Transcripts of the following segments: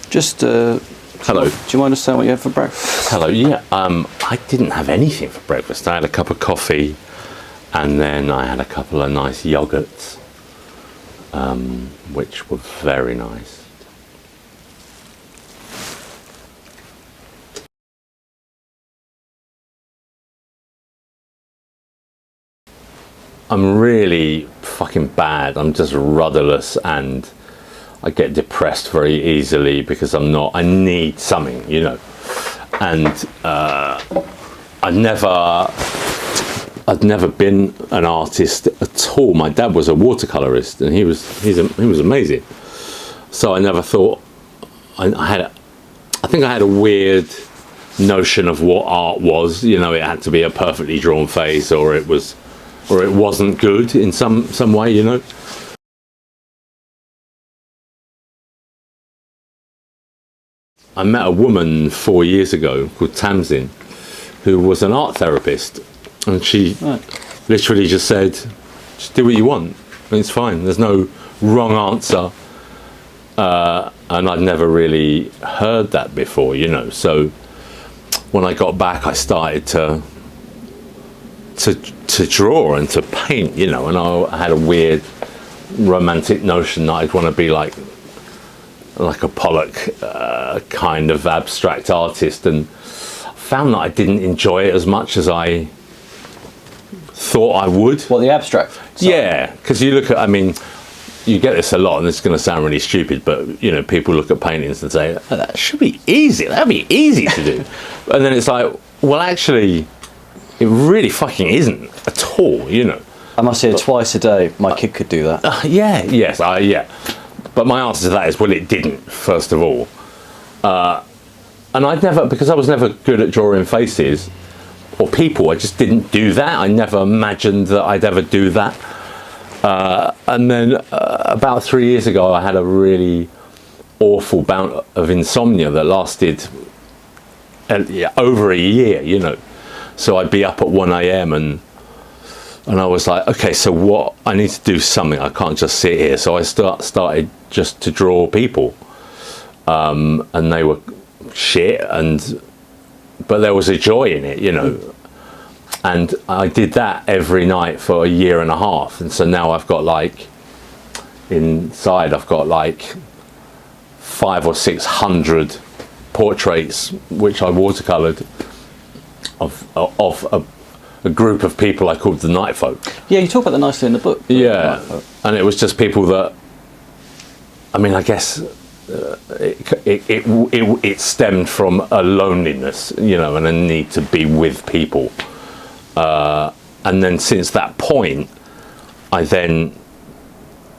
Just, Hello. Do you mind just saying what you had for breakfast? Hello, yeah. I didn't have anything for breakfast. I had a cup of coffee and then I had a couple of nice yogurts, which were very nice. I'm really fucking bad. I'm just rudderless and I get depressed very easily because I need something, you know. And I'd never been an artist at all. My dad was a watercolorist and he was amazing. So I never thought, I think I had a weird notion of what art was, you know. It had to be a perfectly drawn face or it wasn't good in some way, you know. I met a woman 4 years ago called Tamsin, who was an art therapist, and she literally just said, just do what you want, and it's fine, there's no wrong answer. And I'd never really heard that before, you know. So when I got back, I started to draw and to paint, you know, and I had a weird romantic notion that I'd want to be like a Pollock kind of abstract artist, and found that I didn't enjoy it as much as I thought I would. What, the abstract side? Yeah, because you look at, I mean, you get this a lot, and it's going to sound really stupid, but you know, people look at paintings and say, oh, that should be easy, that'd be easy to do. And then it's like, well, actually, it really fucking isn't at all, you know. I must say, twice a day, my kid could do that. Yeah. But my answer to that is, well, it didn't, first of all. And I'd never, because I was never good at drawing faces or people, I just didn't do that. I never imagined that I'd ever do that. And then about 3 years ago, I had a really awful bout of insomnia that lasted over a year, you know. So I'd be up at 1 a.m. and I was like, okay, so what? I need to do something. I can't just sit here. So I started just to draw people, and they were shit, but there was a joy in it, you know. And I did that every night for a year and a half, and so now I've got like, inside I've got like 500 or 600 portraits which I watercolored of a group of people I called the Night Folk. Yeah, you talk about that nicely in the book. Yeah, and it was just people that, I mean, I guess it stemmed from a loneliness, you know, and a need to be with people. And then since that point, I then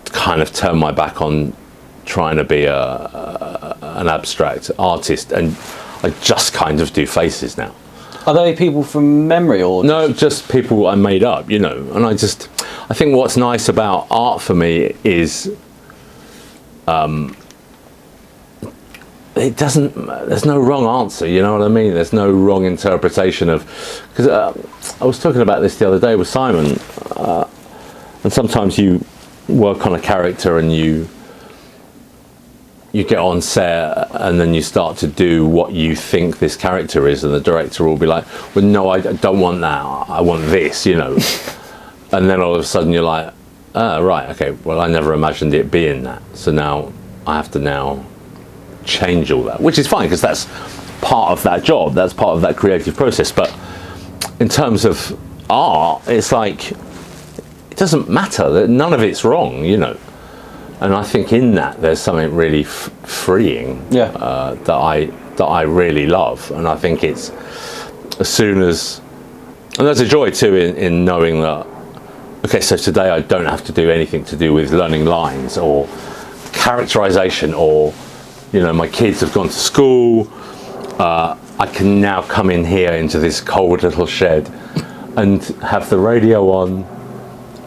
kind of turned my back on trying to be an abstract artist, and I just kind of do faces now. Are they people from memory or? No, just people I made up, you know. And I think what's nice about art for me is there's no wrong answer, you know what I mean? There's no wrong interpretation of, because I was talking about this the other day with Simon, and sometimes you work on a character and you get on set and then you start to do what you think this character is, and the director will be like, well, no, I don't want that, I want this, you know. And then all of a sudden you're like, right, okay, well, I never imagined it being that, so now I have to now change all that, which is fine, because that's part of that job, that's part of that creative process. But in terms of art, it's like, it doesn't matter, that none of it's wrong, you know. And I think in that there's something really freeing, that I really love. And I think it's, as soon as, and there's a joy too in knowing that, okay, so today I don't have to do anything to do with learning lines or characterization, or, you know, my kids have gone to school, I can now come in here into this cold little shed and have the radio on,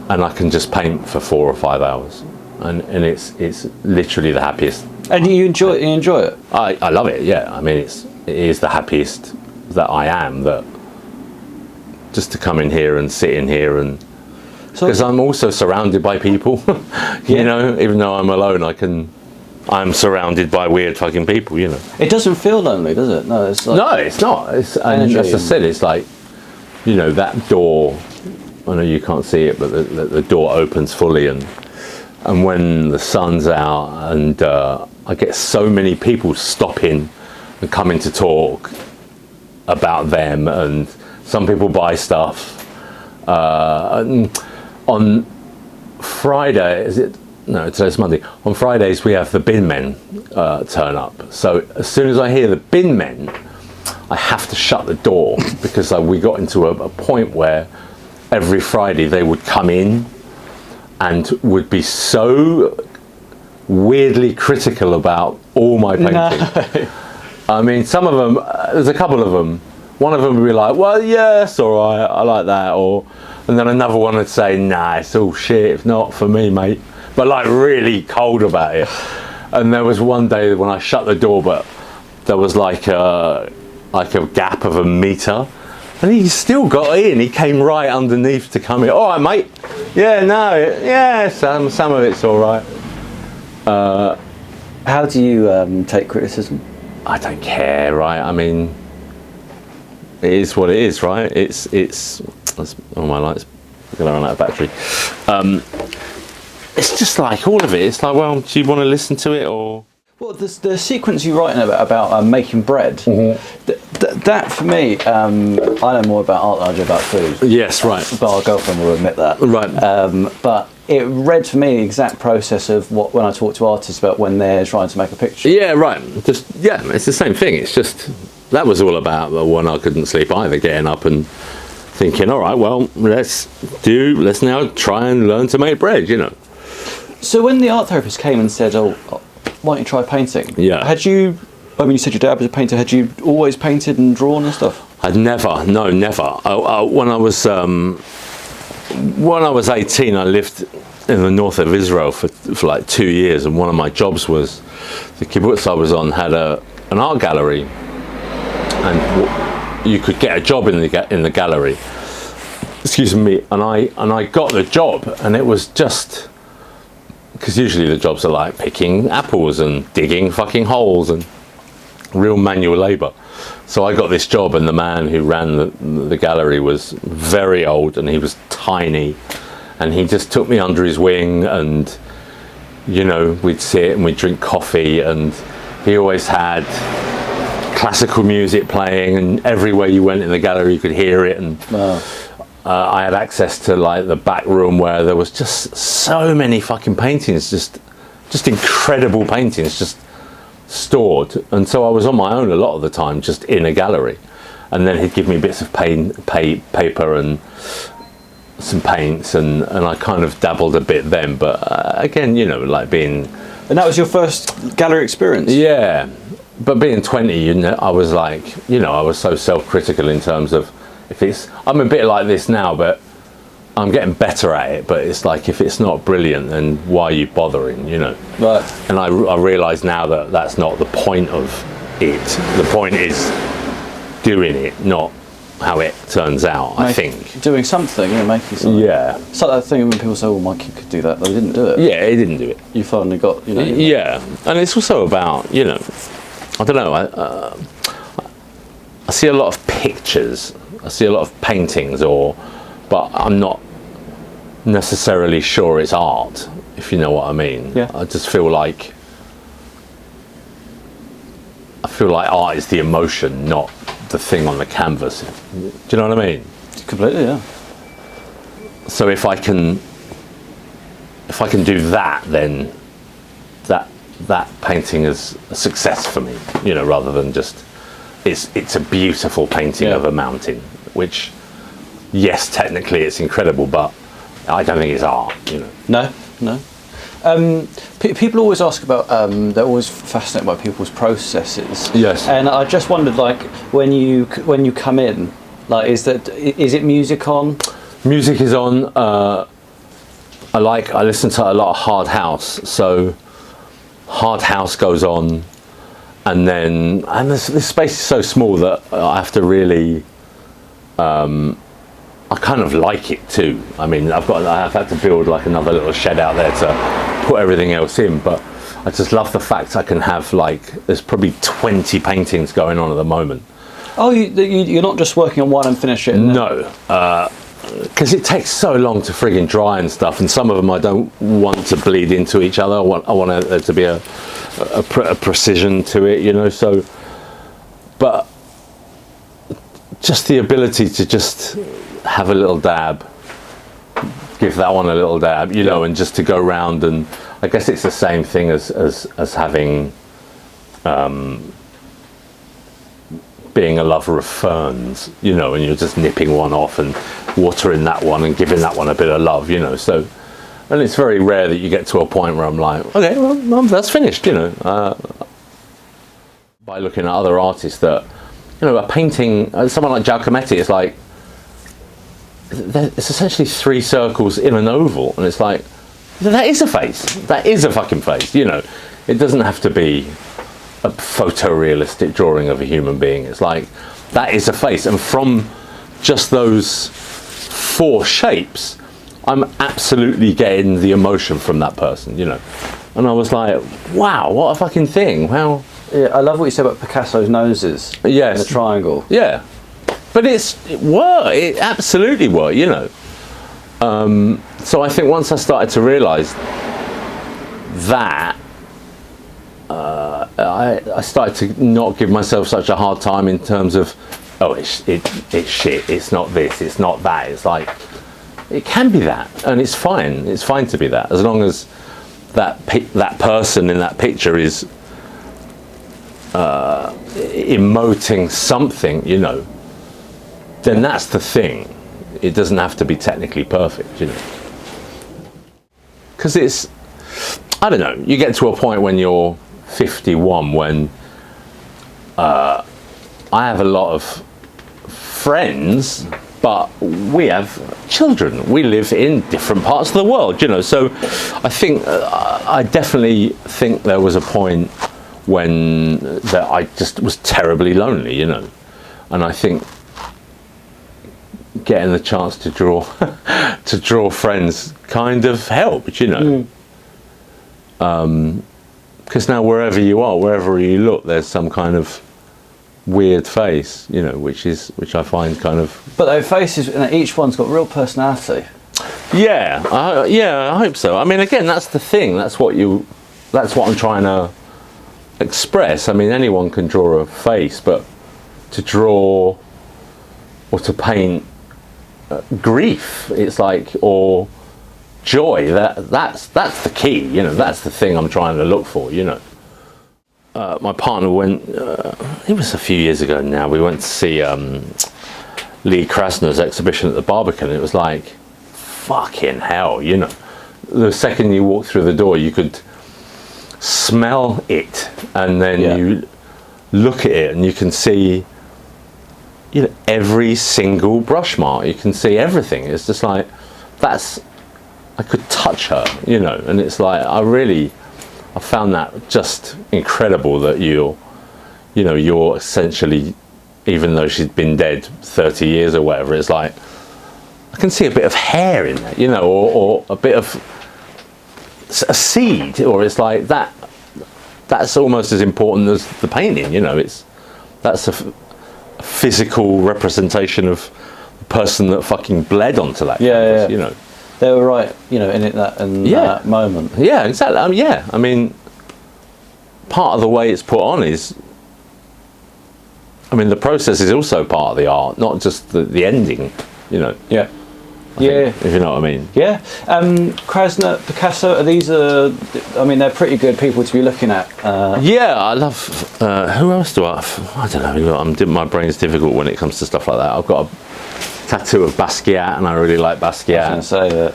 and I can just paint for 4 or 5 hours. And it's literally the happiest. And you enjoy it? I love it, yeah. I mean, it is the happiest that I am, that just to come in here and sit in here, and because I'm also surrounded by people, you know, even though I'm alone, I can I'm surrounded by weird fucking people, you know. It doesn't feel lonely, does it? No, it's like No, it's not. It's, and energy as I said, it's like, you know, that door, I know you can't see it, but the door opens fully, and when the sun's out, and I get so many people stopping and coming to talk about them, and some people buy stuff. And on Friday, today's Monday. On Fridays we have the bin men turn up. So as soon as I hear the bin men, I have to shut the door because we got into a point where every Friday they would come in and would be so weirdly critical about all my painting. No. I mean, some of them, there's a couple of them. One of them would be like, well, yeah, it's all right, I like that. And then another one would say, nah, it's all shit, it's not for me, mate. But like really cold about it. And there was one day when I shut the door, but there was like a gap of a meter. And he still got in. He came right underneath to come in. All right, mate. Yeah, no, yeah, some of it's all right. How do you take criticism? I don't care, right? I mean, it is what it is, right? It's all my lights are going to run out of battery. It's just like all of it. It's like, well, do you want to listen to it or? Well, the sequence you write about making bread, that for me, I know more about art than I do about food. Yes, right. But our girlfriend will admit that. Right. But it read for me the exact process of when I talk to artists about when they're trying to make a picture. Yeah, right. It's the same thing. It's just, that was all about when I couldn't sleep either, getting up and thinking, all right, well, let's now try and learn to make bread, you know. So when the art therapist came and said, oh, why don't you try painting? Yeah. Had you, I mean, you said your dad was a painter, had you always painted and drawn and stuff? I'd never. When I was 18, I lived in the north of Israel for like 2 years, and one of my jobs was, the kibbutz I was on had an art gallery, and you could get a job in the gallery. Excuse me, and I got the job, and it was just, because usually the jobs are like picking apples and digging fucking holes and real manual labour. So I got this job, and the man who ran the gallery was very old, and he was tiny, and he just took me under his wing, and you know, we'd sit and we'd drink coffee, and he always had classical music playing, and everywhere you went in the gallery you could hear it, and Wow. I had access to like the back room where there was just so many fucking paintings, just incredible paintings, just stored. And so I was on my own a lot of the time, just in a gallery, and then he'd give me bits of paper and some paints, and I kind of dabbled a bit then, but again, you know, like being, And that was your first gallery experience? yeah, but being 20, you know, I was like, you know, I was so self-critical in terms of, I'm a bit like this now, but I'm getting better at it, but it's like, if it's not brilliant, then why are you bothering, you know? Right. And I realise now that that's not the point of it. The point is doing it, not how it turns out, I think. Doing something, you know, making something. Yeah. It's like that thing when people say, well, my kid could do that, but they didn't do it. Yeah, he didn't do it. You finally got, you know. Yeah, and it's also about, you know, I don't know, I see a lot of pictures, I see a lot of paintings, but I'm not necessarily sure it's art, if you know what I mean. Yeah. I just feel like art is the emotion, not the thing on the canvas. Do you know what I mean? Completely, yeah. So if I can do that, then that painting is a success for me, you know, rather than just it's a beautiful painting of a mountain, which, yes, technically it's incredible, but I don't think it's art, you know. No. People always ask about, they're always fascinated by people's processes. Yes. And I just wondered, like, when you come in, like, is it music on? Music is on. I listen to a lot of hard house, so hard house goes on, and this space is so small that I have to really, I kind of like it too. I mean, I've had to build like another little shed out there to put everything else in, but I just love the fact I can have like, there's probably 20 paintings going on at the moment. Oh, you're not just working on one and finish it? No, because it takes so long to frigging dry and stuff, and some of them I don't want to bleed into each other. I want there to be a precision to it, you know. So, but just the ability to just have a little dab, give that one a little dab, you know, and just to go round, and I guess it's the same thing as having being a lover of ferns, you know, and you're just nipping one off and watering that one and giving that one a bit of love, you know. So, and it's very rare that you get to a point where I'm like, okay, well, that's finished, you know. By looking at other artists that, you know, a painting, someone like Giacometti, is like, it's essentially 3 circles in an oval, and it's like, that is a face. That is a fucking face, you know. It doesn't have to be a photorealistic drawing of a human being. It's like, that is a face, and from just those 4 shapes, I'm absolutely getting the emotion from that person, you know. And I was like, wow, what a fucking thing. Wow. Yeah, I love what you said about Picasso's noses. Yes. In the triangle. Yeah. But it absolutely worked, you know. So I think once I started to realise that, I started to not give myself such a hard time in terms of, oh, it's shit, it's not this, it's not that. It's like, it can be that, and it's fine. It's fine to be that, as long as that person in that picture is emoting something, you know. Then that's the thing. It doesn't have to be technically perfect, you know. Because it's, I don't know, you get to a point when you're 51 when I have a lot of friends, but we have children. We live in different parts of the world, you know. So I think, I definitely think there was a point when that I just was terribly lonely, you know. And I think getting the chance to draw to draw friends kind of helped, you know. Because now wherever you are, wherever you look, there's some kind of weird face, you know, which I find kind of. But those faces, each one's got real personality. Yeah, I hope so. I mean, again, that's the thing. That's what I'm trying to express. I mean, anyone can draw a face, but to draw or to paint grief, it's like, or joy, that's the key, you know. That's the thing I'm trying to look for, you know. My partner went, it was a few years ago now, we went to see Lee Krasner's exhibition at the Barbican. It was like, fucking hell, you know. The second you walked through the door, you could smell it, and then you look at it and you can see, you know, every single brush mark. You can see everything. It's just like, I could touch her, you know. And it's like, I found that just incredible that you're essentially, even though she's been dead 30 years or whatever, it's like, I can see a bit of hair in there, you know, or a bit of a seed, or it's like that's almost as important as the painting, you know. That's a physical representation of the person that fucking bled onto that canvas, you know. They were right, you know, in that moment. Yeah, exactly. I mean, part of the way it's put on is, I mean, the process is also part of the art, not just the ending, you know. Yeah. If you know what I mean. Yeah. Krasner, Picasso, I mean, they're pretty good people to be looking at. Yeah, I love, who else do I don't know, my brain's difficult when it comes to stuff like that. I've got a tattoo of Basquiat, and I really like Basquiat. I was going to say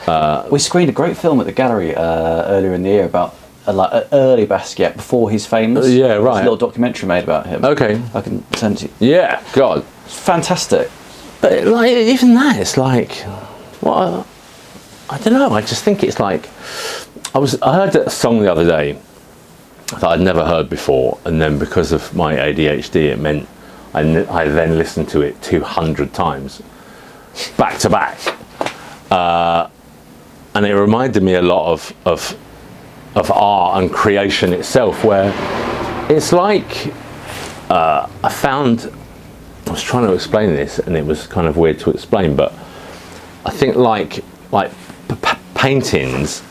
that. We screened a great film at the gallery earlier in the year about like early Basquiat, before he's famous. Yeah, right. There's a little documentary made about him. Okay. I can send it to you. Yeah, God. It's fantastic. But like, even that, it's like, well, I don't know. I just think it's like, I heard a song the other day that I'd never heard before, and then because of my ADHD, it meant I then listened to it 200 times, back to back, and it reminded me a lot of art and creation itself, where it's like I was trying to explain this, and it was kind of weird to explain, but I think like paintings,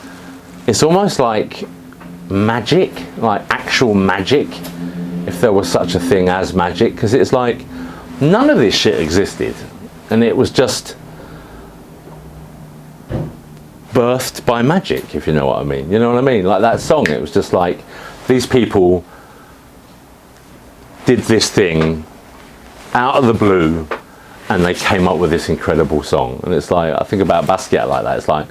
it's almost like magic, like actual magic, if there was such a thing as magic, because it's like none of this shit existed, and it was just birthed by magic, if you know what I mean. You know what I mean? Like that song, it was just like these people did this thing out of the blue, and they came up with this incredible song. And it's like, I think about Basquiat like that. It's like,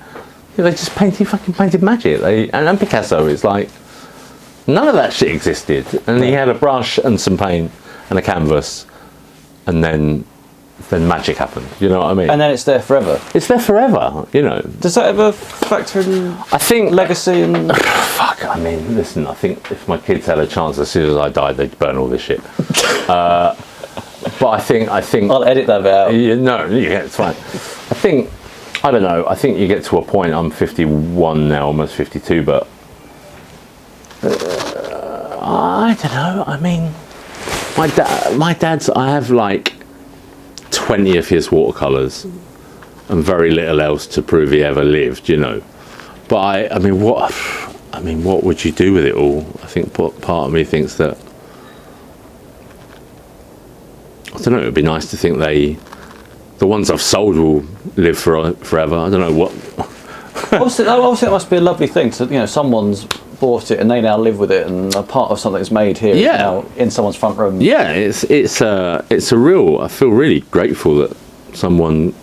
yeah, they just fucking painted magic. And Picasso, it's like none of that shit existed, and he had a brush and some paint and a canvas, and then magic happened. You know what I mean? And then it's there forever. It's there forever. You know. Does that ever factor in? I think legacy and fuck. I mean, listen. I think if my kids had a chance, as soon as I died, they'd burn all this shit. But I think I'll edit that bit out. No, yeah, it's fine. I think, I don't know. I think you get to a point. I'm 51 now, almost 52, but I don't know. I mean, my dad's. I have like 20 of his watercolors, and very little else to prove he ever lived. You know, but I mean, what would you do with it all? I think part of me thinks that. I don't know, it would be nice to think the ones I've sold will live forever. I don't know what. Obviously, it must be a lovely thing to, you know, someone's bought it and they now live with it, and a part of something that's made here is now in someone's front room. Yeah, it's a real. I feel really grateful that someone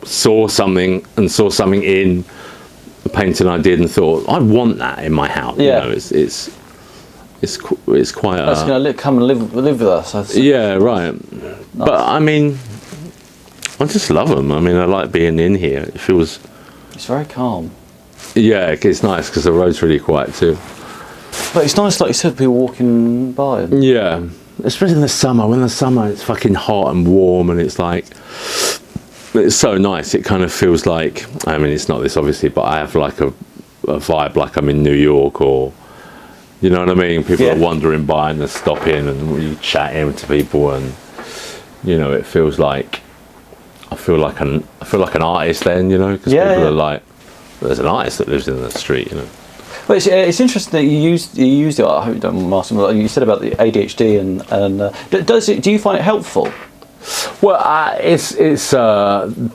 saw something in the painting I did and thought, I want that in my house. Yeah. You know, it's quite. That's going to come and live with us. Yeah, right. Nice. But I mean, I just love them. I mean, I like being in here. It feels. It's very calm. Yeah, it's nice because the road's really quiet too. But it's nice, like you said, people walking by. Yeah, especially in the summer. When the summer, it's fucking hot and warm, and it's like. It's so nice. It kind of feels like. I mean, it's not this obviously, but I have like a vibe like I'm in New York or. You know what I mean? People are wandering by and they're stopping and really chatting to people, and you know, it feels like I feel like an artist then, you know, because people are like, there's an artist that lives in the street, you know. Well, it's interesting that you used it. I hope you don't master. You said about the ADHD and do you find it helpful? Well, it's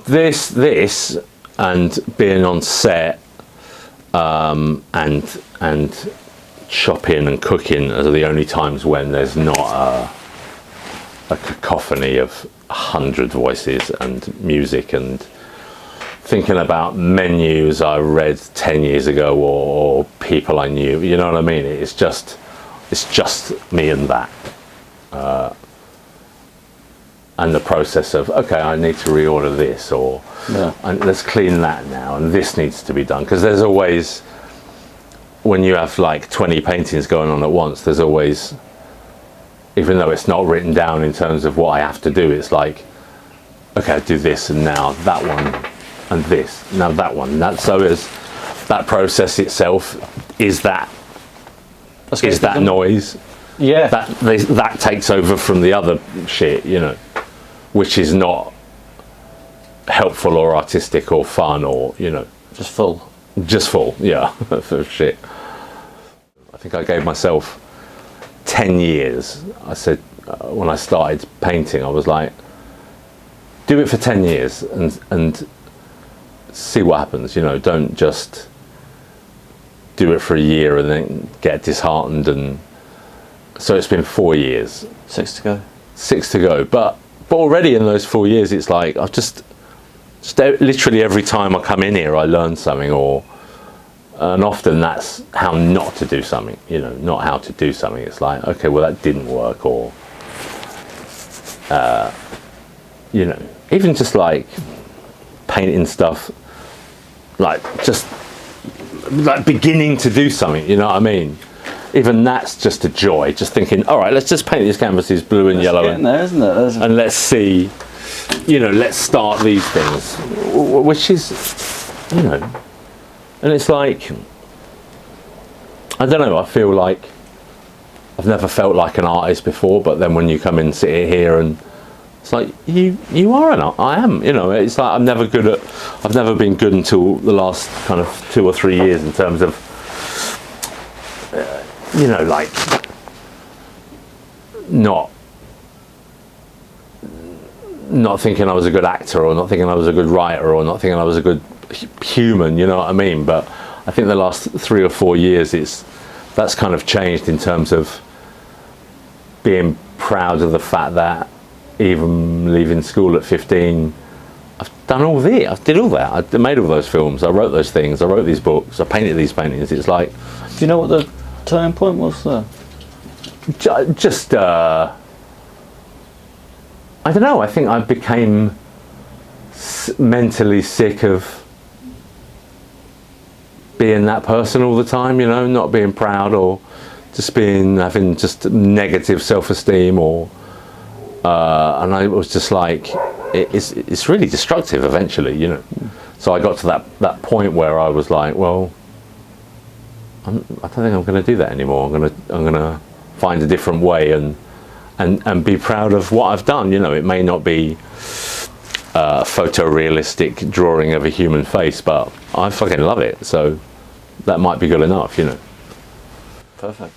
this and being on set and shopping and cooking are the only times when there's not a cacophony of 100 voices and music and thinking about menus I read 10 years ago or people I knew. You know what I mean? It's just me and that. And the process of, okay, I need to reorder this, or and let's clean that now, and this needs to be done. Because there's always, when you have like 20 paintings going on at once, there's always, even though it's not written down in terms of what I have to do, it's like, okay, I do this, and now that one, and this, now that one. So is that process itself is that noise. Yeah. That takes over from the other shit, you know, which is not helpful or artistic or fun or, you know. Just full, yeah, for shit. I think I gave myself 10 years. I said, when I started painting, I was like, do it for 10 years and see what happens, you know, don't just do it for a year and then get disheartened. And so it's been 4 years. 6 to go. 6 to go. But already in those 4 years, it's like I've just literally every time I come in here, I learn something, and often that's how not to do something, you know, not how to do something. It's like, okay, well, that didn't work, or, you know, even just like painting stuff, like just like beginning to do something, you know what I mean? Even that's just a joy, just thinking, all right, let's just paint these canvases blue and yellow. Getting there, isn't it? And let's see, you know, let's start these things, which is, you know, and it's like, I don't know, I feel like I've never felt like an artist before, but then when you come in, sit here, and it's like you are an art. I am, you know. It's like I've never been good until the last kind of 2 or 3 years in terms of, you know, like not thinking I was a good actor, or not thinking I was a good writer, or not thinking I was a good human. You know what I mean? But I think the last 3 or 4 years, that's kind of changed in terms of being proud of the fact that even leaving school at 15, I've done all this. I did all that. I made all those films. I wrote those things. I wrote these books. I painted these paintings. It's like, do you know what the turning point was there? Just I don't know. I think I became mentally sick of being that person all the time, you know, not being proud, or just having just negative self-esteem, or and I was just like, it's really destructive eventually, you know. So I got to that point where I was like, well, I don't think I'm going to do that anymore. I'm going to find a different way and be proud of what I've done. You know, it may not be a photorealistic drawing of a human face, but I fucking love it. So that might be good enough, you know. Perfect.